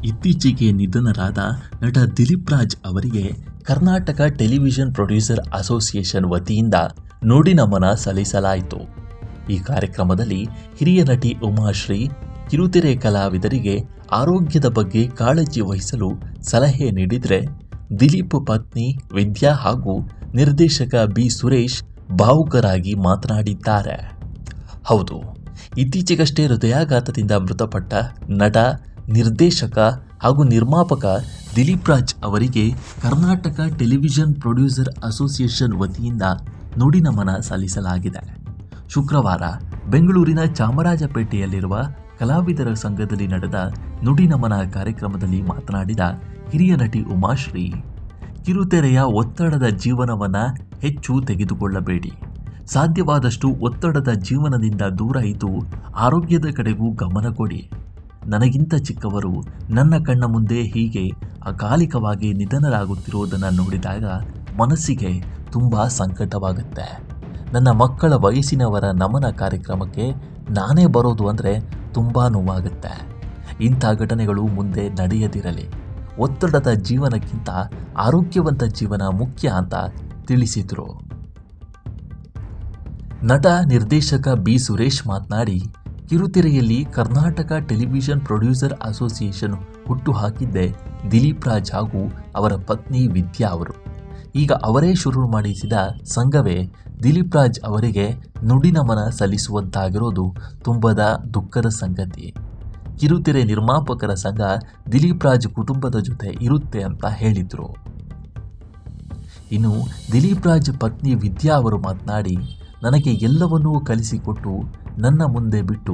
ಇತ್ತೀಚೆಗೆ ನಿಧನರಾದ ನಟ ದಿಲೀಪ್ ರಾಜ್ ಅವರಿಗೆ ಕರ್ನಾಟಕ ಟೆಲಿವಿಷನ್ ಪ್ರೊಡ್ಯೂಸರ್ ಅಸೋಸಿಯೇಷನ್ ವತಿಯಿಂದ ನುಡಿ ನಮನ ಸಲ್ಲಿಸಲಾಯಿತು. ಈ ಕಾರ್ಯಕ್ರಮದಲ್ಲಿ ಹಿರಿಯ ನಟಿ ಉಮಾಶ್ರೀ ಕಿರುತೆರೆ ಕಲಾವಿದರಿಗೆ ಆರೋಗ್ಯದ ಬಗ್ಗೆ ಕಾಳಜಿ ವಹಿಸಲು ಸಲಹೆ ನೀಡಿದರೆ, ದಿಲೀಪ್ ಪತ್ನಿ ವಿದ್ಯಾ ಹಾಗೂ ನಿರ್ದೇಶಕ ಬಿ ಸುರೇಶ್ ಭಾವುಕರಾಗಿ ಮಾತನಾಡಿದ್ದಾರೆ. ಹೌದು, ಇತ್ತೀಚೆಗಷ್ಟೇ ಹೃದಯಾಘಾತದಿಂದ ಮೃತಪಟ್ಟ ನಟ, ನಿರ್ದೇಶಕ ಹಾಗೂ ನಿರ್ಮಾಪಕ ದಿಲೀಪ್ ರಾಜ್ ಅವರಿಗೆ ಕರ್ನಾಟಕ ಟೆಲಿವಿಷನ್ ಪ್ರೊಡ್ಯೂಸರ್ ಅಸೋಸಿಯೇಷನ್ ವತಿಯಿಂದ ನುಡಿ ನಮನ ಸಲ್ಲಿಸಲಾಗಿದೆ. ಶುಕ್ರವಾರ ಬೆಂಗಳೂರಿನ ಚಾಮರಾಜಪೇಟೆಯಲ್ಲಿರುವ ಕಲಾವಿದರ ಸಂಘದಲ್ಲಿ ನಡೆದ ನುಡಿ ನಮನ ಕಾರ್ಯಕ್ರಮದಲ್ಲಿ ಮಾತನಾಡಿದ ಹಿರಿಯ ನಟಿ ಉಮಾಶ್ರೀ, ಕಿರುತೆರೆಯ ಒತ್ತಡದ ಜೀವನವನ್ನು ಹೆಚ್ಚು ತೆಗೆದುಕೊಳ್ಳಬೇಡಿ. ಸಾಧ್ಯವಾದಷ್ಟು ಒತ್ತಡದ ಜೀವನದಿಂದ ದೂರ ಇದ್ದು ಆರೋಗ್ಯದ ಕಡೆಗೂ ಗಮನ ಕೊಡಿ. ನನಗಿಂತ ಚಿಕ್ಕವರು ನನ್ನ ಕಣ್ಣ ಮುಂದೆ ಹೀಗೆ ಅಕಾಲಿಕವಾಗಿ ನಿಧನರಾಗುತ್ತಿರುವುದನ್ನು ನೋಡಿದಾಗ ಮನಸ್ಸಿಗೆ ತುಂಬ ಸಂಕಟವಾಗುತ್ತೆ. ನನ್ನ ಮಕ್ಕಳ ವಯಸ್ಸಿನವರ ನಮನ ಕಾರ್ಯಕ್ರಮಕ್ಕೆ ನಾನೇ ಬರೋದು ಅಂದರೆ ತುಂಬ ನೋವಾಗುತ್ತೆ. ಇಂಥ ಘಟನೆಗಳು ಮುಂದೆ ನಡೆಯದಿರಲಿ. ಒತ್ತಡದ ಜೀವನಕ್ಕಿಂತ ಆರೋಗ್ಯವಂತ ಜೀವನ ಮುಖ್ಯ ಅಂತ ತಿಳಿಸಿದರು. ನಟ, ನಿರ್ದೇಶಕ ಬಿ ಸುರೇಶ್ ಮಾತನಾಡಿ, ಕಿರುತೆರೆಯಲ್ಲಿ ಕರ್ನಾಟಕ ಟೆಲಿವಿಷನ್ ಪ್ರೊಡ್ಯೂಸರ್ ಅಸೋಸಿಯೇಷನ್ ಹುಟ್ಟು ಹಾಕಿದ್ದೆ ದಿಲೀಪ್ ರಾಜ್ ಹಾಗೂ ಅವರ ಪತ್ನಿ ವಿದ್ಯಾ ಅವರು. ಈಗ ಅವರೇ ಶುರು ಮಾಡಿಸಿದ ಸಂಘವೇ ದಿಲೀಪ್ ರಾಜ್ ಅವರಿಗೆ ನುಡಿ ನಮನ ಸಲ್ಲಿಸುವಂತಾಗಿರೋದು ತುಂಬದ ದುಃಖದ ಸಂಗತಿ. ಕಿರುತೆರೆ ನಿರ್ಮಾಪಕರ ಸಂಘ ದಿಲೀಪ್ ರಾಜ್ ಕುಟುಂಬದ ಜೊತೆ ಇರುತ್ತೆ ಅಂತ ಹೇಳಿದರು. ಇನ್ನು ದಿಲೀಪ್ ರಾಜ್ ಪತ್ನಿ ವಿದ್ಯಾ ಅವರು ಮಾತನಾಡಿ, ನನಗೆ ಎಲ್ಲವನ್ನೂ ಕಲಿಸಿಕೊಟ್ಟು ನನ್ನ ಮುಂದೆ ಬಿಟ್ಟು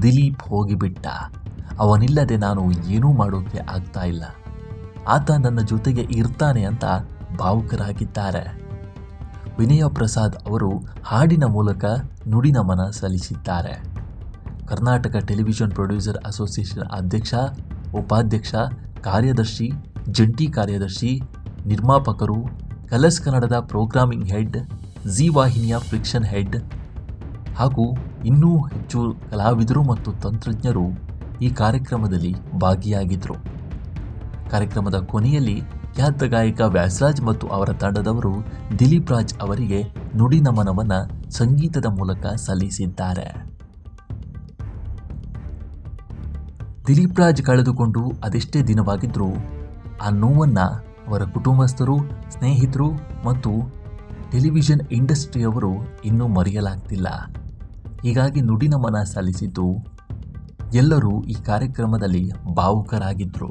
ದಿಲೀಪ್ ಹೋಗಿಬಿಟ್ಟ. ಅವನಿಲ್ಲದೆ ನಾನು ಏನೂ ಮಾಡೋಕ್ಕೆ ಆಗ್ತಾ ಇಲ್ಲ. ಆತ ನನ್ನ ಜೊತೆಗೆ ಇರ್ತಾನೆ ಅಂತ ಭಾವುಕರಾಗಿದ್ದಾರೆ. ವಿನಯ ಪ್ರಸಾದ್ ಅವರು ಹಾಡಿನ ಮೂಲಕ ನುಡಿ ನಮನ ಸಲ್ಲಿಸಿದ್ದಾರೆ. ಕರ್ನಾಟಕ ಟೆಲಿವಿಷನ್ ಪ್ರೊಡ್ಯೂಸರ್ ಅಸೋಸಿಯೇಷನ್ ಅಧ್ಯಕ್ಷ, ಉಪಾಧ್ಯಕ್ಷ, ಕಾರ್ಯದರ್ಶಿ, ಜಂಟಿ ಕಾರ್ಯದರ್ಶಿ, ನಿರ್ಮಾಪಕರು, ಕಲರ್ಸ್ ಕನ್ನಡದ ಪ್ರೋಗ್ರಾಮಿಂಗ್ ಹೆಡ್, ಜಿ ವಾಹಿನಿಯ ಫ್ರಿಕ್ಷನ್ ಹೆಡ್ ಹಾಗೂ ಇನ್ನೂ ಹೆಚ್ಚು ಕಲಾವಿದರು ಮತ್ತು ತಂತ್ರಜ್ಞರು ಈ ಕಾರ್ಯಕ್ರಮದಲ್ಲಿ ಭಾಗಿಯಾಗಿದ್ದರು. ಕಾರ್ಯಕ್ರಮದ ಕೊನೆಯಲ್ಲಿ ಖ್ಯಾತ ಗಾಯಕ ವ್ಯಾಸರಾಜ್ ಮತ್ತು ಅವರ ತಂಡದವರು ದಿಲೀಪ್ ರಾಜ್ ಅವರಿಗೆ ನುಡಿ ನಮನವನ್ನು ಸಂಗೀತದ ಮೂಲಕ ಸಲ್ಲಿಸಿದ್ದಾರೆ. ದಿಲೀಪ್ ರಾಜ್ ಕಳೆದುಕೊಂಡು ಅದೆಷ್ಟೇ ದಿನವಾಗಿದ್ದರೂ ಆ ನೋವನ್ನು ಅವರ ಕುಟುಂಬಸ್ಥರು, ಸ್ನೇಹಿತರು ಮತ್ತು ಟೆಲಿವಿಷನ್ ಇಂಡಸ್ಟ್ರಿಯವರು ಇನ್ನೂ ಮರೆಯಲಾಗ್ತಿಲ್ಲ. ಹೀಗಾಗಿ ನುಡಿ ನಮನ ಸಲ್ಲಿಸಿದ್ದು ಎಲ್ಲರೂ ಈ ಕಾರ್ಯಕ್ರಮದಲ್ಲಿ ಭಾವುಕರಾಗಿದ್ದರು.